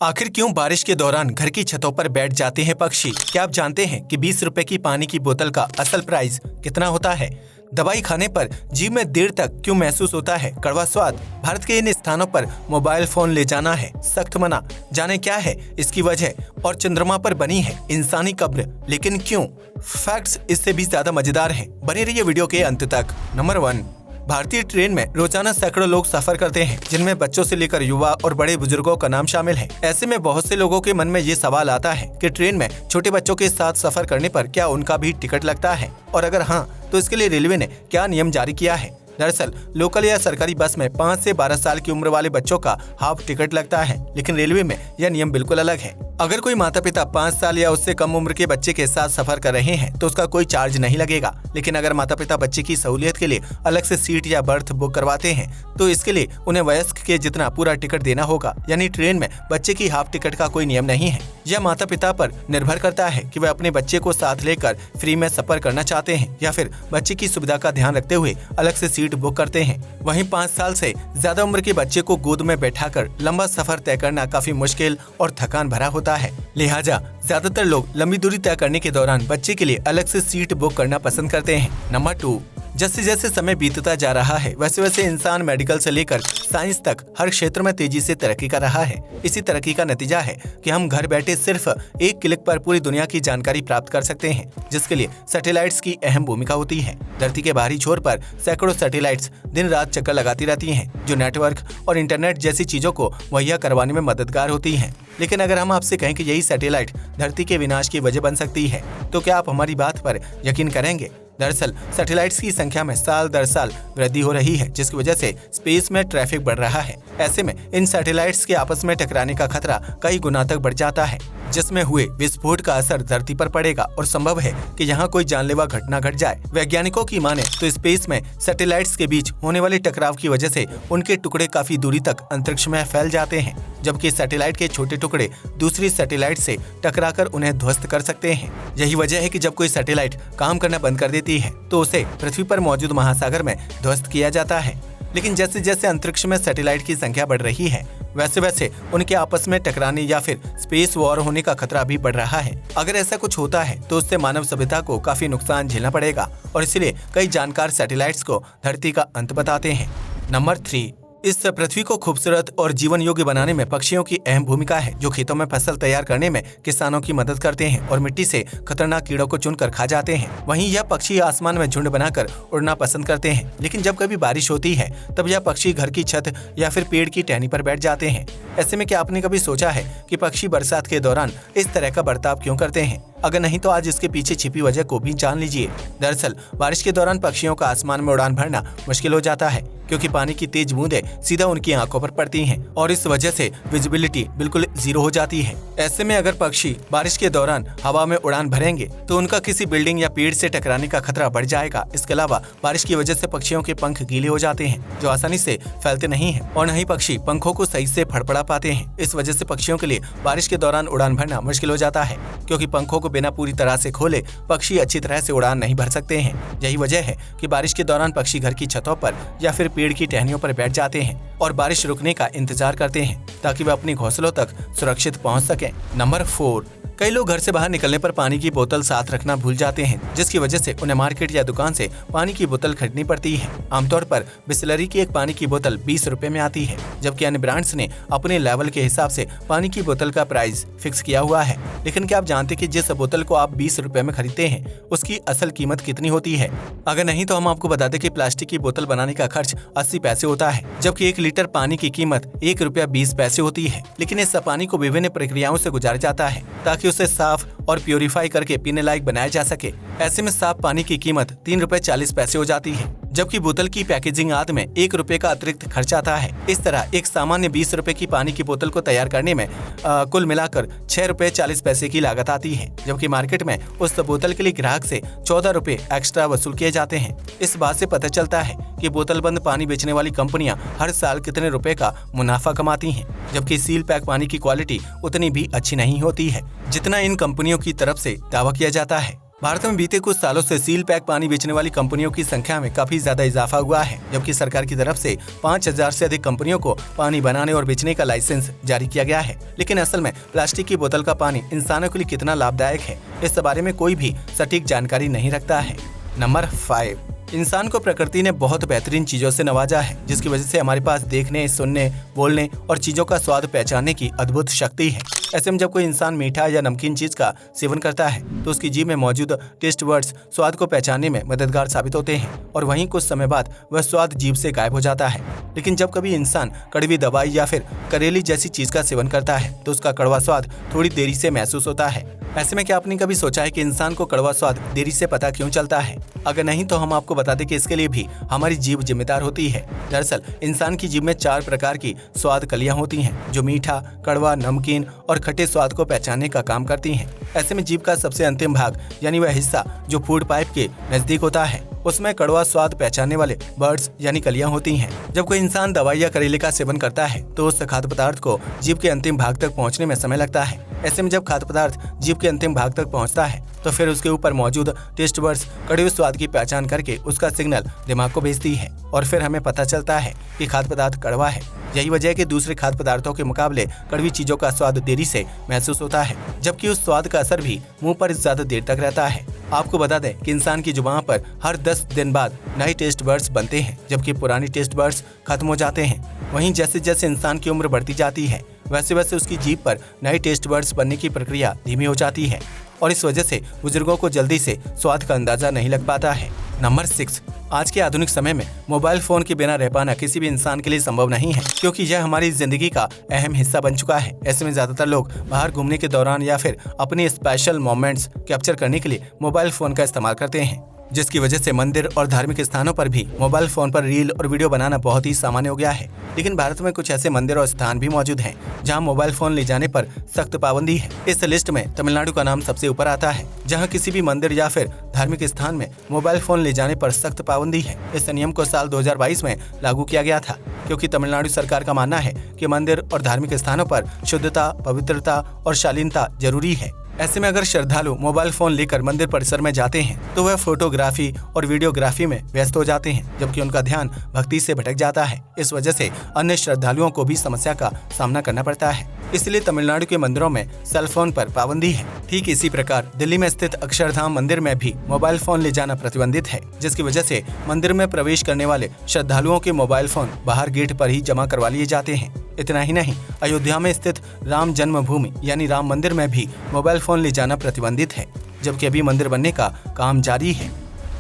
आखिर क्यों बारिश के दौरान घर की छतों पर बैठ जाते हैं पक्षी? क्या आप जानते हैं कि 20 रुपए की पानी की बोतल का असल प्राइस कितना होता है? दवाई खाने पर जीभ में देर तक क्यों महसूस होता है कड़वा स्वाद? भारत के इन स्थानों पर मोबाइल फोन ले जाना है सख्त मना। जाने क्या है इसकी वजह? और चंद्रमा पर बनी है इंसानी कब्र, लेकिन क्यों? फैक्ट्स इससे भी ज्यादा मजेदार हैं। बने रहिए वीडियो के अंत तक। नंबर 1, भारतीय ट्रेन में रोजाना सैकड़ों लोग सफर करते हैं, जिनमें बच्चों से लेकर युवा और बड़े बुजुर्गों का नाम शामिल है। ऐसे में बहुत से लोगों के मन में ये सवाल आता है कि ट्रेन में छोटे बच्चों के साथ सफर करने पर क्या उनका भी टिकट लगता है, और अगर हाँ तो इसके लिए रेलवे ने क्या नियम जारी किया है? दरअसल लोकल या सरकारी बस में 5 से 12 साल की उम्र वाले बच्चों का हाफ टिकट लगता है, लेकिन रेलवे में यह नियम बिल्कुल अलग है। अगर कोई माता पिता 5 साल या उससे कम उम्र के बच्चे के साथ सफर कर रहे हैं तो उसका कोई चार्ज नहीं लगेगा, लेकिन अगर माता पिता बच्चे की सहूलियत के लिए अलग से सीट या बर्थ बुक करवाते हैं तो इसके लिए उन्हें वयस्क के जितना पूरा टिकट देना होगा। यानी ट्रेन में बच्चे की हाफ टिकट का कोई नियम नहीं है। यह माता पिता पर निर्भर करता है कि वे अपने बच्चे को साथ लेकर फ्री में सफर करना चाहते हैं या फिर बच्चे की सुविधा का ध्यान रखते हुए अलग से सीट बुक करते हैं। वहीं 5 साल से ज्यादा उम्र के बच्चे को गोद में बैठाकर लंबा सफर तय करना काफी मुश्किल और थकान भरा होता है। लिहाजा ज्यादातर लोग लंबी दूरी तय करने के दौरान बच्चे के लिए अलग से सीट बुक करना पसंद करते हैं। नंबर 2, जैसे जैसे समय बीतता जा रहा है वैसे वैसे इंसान मेडिकल से लेकर साइंस तक हर क्षेत्र में तेजी से तरक्की कर रहा है। इसी तरक्की का नतीजा है कि हम घर बैठे सिर्फ एक क्लिक पर पूरी दुनिया की जानकारी प्राप्त कर सकते हैं, जिसके लिए सैटेलाइट्स की अहम भूमिका होती है। धरती के बाहरी छोर पर सैकड़ों सैटेलाइट्स दिन रात चक्कर लगाती रहती हैं, जो नेटवर्क और इंटरनेट जैसी चीजों को मुहैया करवाने में मददगार होती हैं। लेकिन अगर हम आपसे कहें कि यही सैटेलाइट धरती के विनाश की वजह बन सकती है, तो क्या आप हमारी बात पर यकीन करेंगे? दरअसल सैटेलाइट्स की संख्या में साल दर साल वृद्धि हो रही है, जिसकी वजह से स्पेस में ट्रैफिक बढ़ रहा है। ऐसे में इन सैटेलाइट्स के आपस में टकराने का खतरा कई गुना तक बढ़ जाता है, जिसमें हुए विस्फोट का असर धरती पर पड़ेगा और संभव है कि यहाँ कोई जानलेवा घटना घट जाए। वैज्ञानिकों की माने तो स्पेस में सैटेलाइट्स के बीच होने वाले टकराव की वजह से उनके टुकड़े काफी दूरी तक अंतरिक्ष में फैल जाते हैं, जबकि सैटेलाइट के छोटे टुकड़े दूसरी सैटेलाइट से टकराकर उन्हें ध्वस्त कर सकते हैं। यही वजह है कि जब कोई सैटेलाइट काम करना बंद कर देती है तो उसे पृथ्वी पर मौजूद महासागर में ध्वस्त किया जाता है। लेकिन जैसे जैसे अंतरिक्ष में सैटेलाइट की संख्या बढ़ रही है वैसे वैसे उनके आपस में टकराने या फिर स्पेस वॉर होने का खतरा भी बढ़ रहा है। अगर ऐसा कुछ होता है तो उससे मानव सभ्यता को काफी नुकसान झेलना पड़ेगा, और इसलिए कई जानकार सैटेलाइट्स को धरती का अंत बताते हैं। नंबर 3, इस पृथ्वी को खूबसूरत और जीवन योग्य बनाने में पक्षियों की अहम भूमिका है, जो खेतों में फसल तैयार करने में किसानों की मदद करते हैं और मिट्टी से खतरनाक कीड़ों को चुनकर खा जाते हैं। वहीं यह पक्षी आसमान में झुंड बनाकर उड़ना पसंद करते हैं, लेकिन जब कभी बारिश होती है तब यह पक्षी घर की छत या फिर पेड़ की टहनी पर बैठ जाते हैं। ऐसे में क्या आपने कभी सोचा है कि पक्षी बरसात के दौरान इस तरह का बर्ताव क्यों करते हैं? अगर नहीं तो आज इसके पीछे छिपी वजह को भी जान लीजिए। दरअसल बारिश के दौरान पक्षियों का आसमान में उड़ान भरना मुश्किल हो जाता है, क्योंकि पानी की तेज बूंदें सीधा उनकी आंखों पर पड़ती हैं और इस वजह से विजिबिलिटी बिल्कुल 0 हो जाती है। ऐसे में अगर पक्षी बारिश के दौरान हवा में उड़ान भरेंगे तो उनका किसी बिल्डिंग या पेड़ से टकराने का खतरा बढ़ जाएगा। इसके अलावा बारिश की वजह से पक्षियों के पंख गीले हो जाते हैं, जो आसानी से फैलते नहीं हैं, और न ही पक्षी पंखों को सही से फड़फड़ा पाते हैं। इस वजह से पक्षियों के लिए बारिश के दौरान उड़ान भरना मुश्किल हो जाता है, क्योंकि पंखों को बिना पूरी तरह से खोले पक्षी अच्छी तरह से उड़ान नहीं भर सकते हैं। यही वजह है कि बारिश के दौरान पक्षी घर की छतों पर या फिर पेड़ की टहनियों पर बैठ जाते हैं और बारिश रुकने का इंतजार करते हैं, ताकि वे अपने घोंसलों तक सुरक्षित पहुंच सकें। नंबर 4, कई लोग घर से बाहर निकलने पर पानी की बोतल साथ रखना भूल जाते हैं, जिसकी वजह से उन्हें मार्केट या दुकान से पानी की बोतल खरीदनी पड़ती है। आमतौर पर बिसलरी की एक पानी की बोतल 20 रुपए में आती है, जबकि अन्य ब्रांड्स ने अपने लेवल के हिसाब से पानी की बोतल का प्राइस फिक्स किया हुआ है। लेकिन क्या आप जानते कि जिस बोतल को आप 20 रुपए में खरीदते हैं उसकी असल कीमत कितनी होती है? अगर नहीं तो हम आपको बता दें कि प्लास्टिक की बोतल बनाने का खर्च 80 पैसे होता है, जबकि 1 लीटर पानी की कीमत 1 रुपया 20 पैसे होती है। लेकिन इस पानी को विभिन्न प्रक्रियाओं से गुजारा जाता है ताकि उसे साफ और प्यूरिफाई करके पीने लायक बनाया जा सके। ऐसे में साफ पानी की कीमत 3 रुपए 40 पैसे हो जाती है, जबकि बोतल की पैकेजिंग आदि में 1 रुपए का अतिरिक्त खर्च आता है। इस तरह एक सामान्य 20 रुपए की पानी की बोतल को तैयार करने में कुल मिलाकर 6 रुपए 40 पैसे की लागत आती है, जबकि मार्केट में उस बोतल के लिए ग्राहक से 14 रुपए एक्स्ट्रा वसूल किए जाते हैं। इस बात से पता चलता है कि बोतल बंद पानी बेचने वाली कंपनियां हर साल कितने रुपए का मुनाफा कमाती हैं, जबकि सील पैक पानी की क्वालिटी उतनी भी अच्छी नहीं होती है जितना इन कंपनियों की तरफ से दावा किया जाता है। भारत में बीते कुछ सालों से सील पैक पानी बेचने वाली कंपनियों की संख्या में काफी ज्यादा इजाफा हुआ है, जबकि सरकार की तरफ से 5000 से अधिक कंपनियों को पानी बनाने और बेचने का लाइसेंस जारी किया गया है। लेकिन असल में प्लास्टिक की बोतल का पानी इंसानों के लिए कितना लाभदायक है, इस बारे में कोई भी सटीक जानकारी नहीं रखता है। नंबर 5, इंसान को प्रकृति ने बहुत बेहतरीन चीजों से नवाजा है, जिसकी वजह से हमारे पास देखने, सुनने, बोलने और चीजों का स्वाद पहचानने की अद्भुत शक्ति है। ऐसे में जब कोई इंसान मीठा या नमकीन चीज का सेवन करता है तो उसकी जीभ में मौजूद टेस्ट बर्ड्स स्वाद को पहचानने में मददगार साबित होते हैं और वहीं कुछ समय बाद वह स्वाद जीभ से गायब हो जाता है। लेकिन जब कभी इंसान कड़वी दवाई या फिर करेली जैसी चीज का सेवन करता है तो उसका कड़वा स्वाद थोड़ी देरी से महसूस होता है। ऐसे में क्या आपने कभी सोचा है कि इंसान को कड़वा स्वाद देरी से पता क्यों चलता है? अगर नहीं तो हम आपको बता दें कि इसके लिए भी हमारी जीभ जिम्मेदार होती है। दरअसल इंसान की जीभ में 4 प्रकार की स्वाद कलियां होती हैं, जो मीठा, कड़वा, नमकीन और खट्टे स्वाद को पहचानने का काम करती हैं। ऐसे में जीभ का सबसे अंतिम भाग यानी वह हिस्सा जो फूड पाइप के नजदीक होता है, उसमें कड़वा स्वाद पहचानने वाले बर्ड्स यानी कलियां होती हैं। जब कोई इंसान दवाई या करेले का सेवन करता है तो उस खाद्य पदार्थ को जीभ के अंतिम भाग तक पहुंचने में समय लगता है। ऐसे में जब खाद्य पदार्थ जीभ के अंतिम भाग तक पहुंचता है तो फिर उसके ऊपर मौजूद टेस्ट बर्ड्स कड़वे स्वाद की पहचान करके उसका सिग्नल दिमाग को भेजती है और फिर हमें पता चलता है कि खाद्य पदार्थ कड़वा है। यही वजह है कि दूसरे खाद्य पदार्थों के मुकाबले कड़वी चीजों का स्वाद देरी से महसूस होता है, जबकि उस स्वाद का असर भी मुंह पर ज्यादा देर तक रहता है। आपको बता दें कि इंसान की जुबान पर हर 10 दिन बाद नए टेस्ट बर्ड्स बनते हैं, जबकि पुराने टेस्ट बर्ड्स खत्म हो जाते हैं। वहीं जैसे जैसे इंसान की उम्र बढ़ती जाती है वैसे वैसे उसकी जीभ पर नए टेस्ट बर्ड्स बनने की प्रक्रिया धीमी हो जाती है और इस वजह से बुजुर्गों को जल्दी से स्वाद का अंदाजा नहीं लग पाता है। नंबर 6, आज के आधुनिक समय में मोबाइल फोन के बिना रह पाना किसी भी इंसान के लिए संभव नहीं है, क्योंकि यह हमारी जिंदगी का अहम हिस्सा बन चुका है। ऐसे में ज्यादातर लोग बाहर घूमने के दौरान या फिर अपने स्पेशल मोमेंट्स कैप्चर करने के लिए मोबाइल फोन का इस्तेमाल करते हैं, जिसकी वजह से मंदिर और धार्मिक स्थानों पर भी मोबाइल फोन पर रील और वीडियो बनाना बहुत ही सामान्य हो गया है। लेकिन भारत में कुछ ऐसे मंदिर और स्थान भी मौजूद हैं जहां मोबाइल फोन ले जाने पर सख्त पाबंदी है। इस लिस्ट में तमिलनाडु का नाम सबसे ऊपर आता है, जहां किसी भी मंदिर या फिर धार्मिक स्थान में मोबाइल फोन ले जाने पर सख्त पाबंदी है। इस नियम को साल 2022 में लागू किया गया था, क्योंकि तमिलनाडु सरकार का मानना है कि मंदिर और धार्मिक स्थानों पर शुद्धता, पवित्रता और शालीनता जरूरी है। ऐसे में अगर श्रद्धालु मोबाइल फोन लेकर मंदिर परिसर में जाते हैं तो वह फोटोग्राफी और वीडियोग्राफी में व्यस्त हो जाते हैं, जबकि उनका ध्यान भक्ति से भटक जाता है। इस वजह से अन्य श्रद्धालुओं को भी समस्या का सामना करना पड़ता है। इसलिए तमिलनाडु के मंदिरों में सेल फोन पर पाबंदी है। ठीक इसी प्रकार दिल्ली में स्थित अक्षरधाम मंदिर में भी मोबाइल फोन ले जाना प्रतिबंधित है, जिसकी वजह से मंदिर में प्रवेश करने वाले श्रद्धालुओं के मोबाइल फोन बाहर गेट पर ही जमा करवा लिए जाते हैं। इतना ही नहीं, अयोध्या में स्थित राम जन्मभूमि यानी राम मंदिर में भी मोबाइल फोन ले जाना प्रतिबंधित है, जबकि अभी मंदिर बनने का काम जारी है।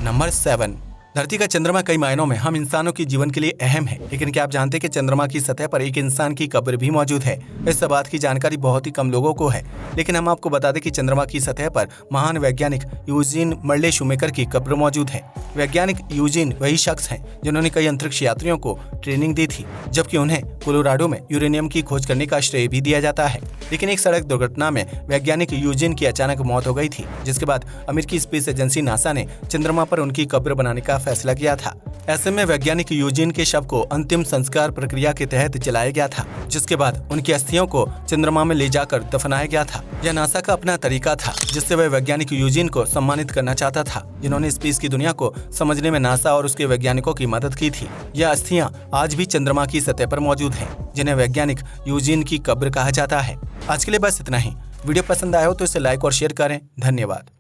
नंबर 7, धरती का चंद्रमा कई मायनों में हम इंसानों के जीवन के लिए अहम है, लेकिन क्या आप जानते हैं कि चंद्रमा की सतह पर एक इंसान की कब्र भी मौजूद है? इस बात की जानकारी बहुत ही कम लोगों को है, लेकिन हम आपको बता दें कि चंद्रमा की सतह पर महान वैज्ञानिक यूजीन मर्ले शूमेकर की कब्र मौजूद है। वैज्ञानिक यूजीन वही शख्स हैं जिन्होंने कई अंतरिक्ष यात्रियों को ट्रेनिंग दी थी, जबकि उन्हें कोलोराडो में यूरेनियम की खोज करने का श्रेय भी दिया जाता है। लेकिन एक सड़क दुर्घटना में वैज्ञानिक यूजीन की अचानक मौत हो गई थी, जिसके बाद अमेरिकी स्पेस एजेंसी नासा ने चंद्रमा पर उनकी कब्र बनाने का फैसला किया था। ऐसे में वैज्ञानिक यूजीन के शव को अंतिम संस्कार प्रक्रिया के तहत जलाया गया था, जिसके बाद उनकी अस्थियों को चंद्रमा में ले जाकर दफनाया गया था। यह नासा का अपना तरीका था, जिससे वह वैज्ञानिक यूजीन को सम्मानित करना चाहता था, जिन्होंने स्पेस की दुनिया को समझने में नासा और उसके वैज्ञानिकों की मदद की थी। यह अस्थियां आज भी चंद्रमा की सतह पर मौजूद हैं, जिन्हें वैज्ञानिक यूजीन की कब्र कहा जाता है। आज के लिए बस इतना ही। वीडियो पसंद आया हो तो इसे लाइक और शेयर करें। धन्यवाद।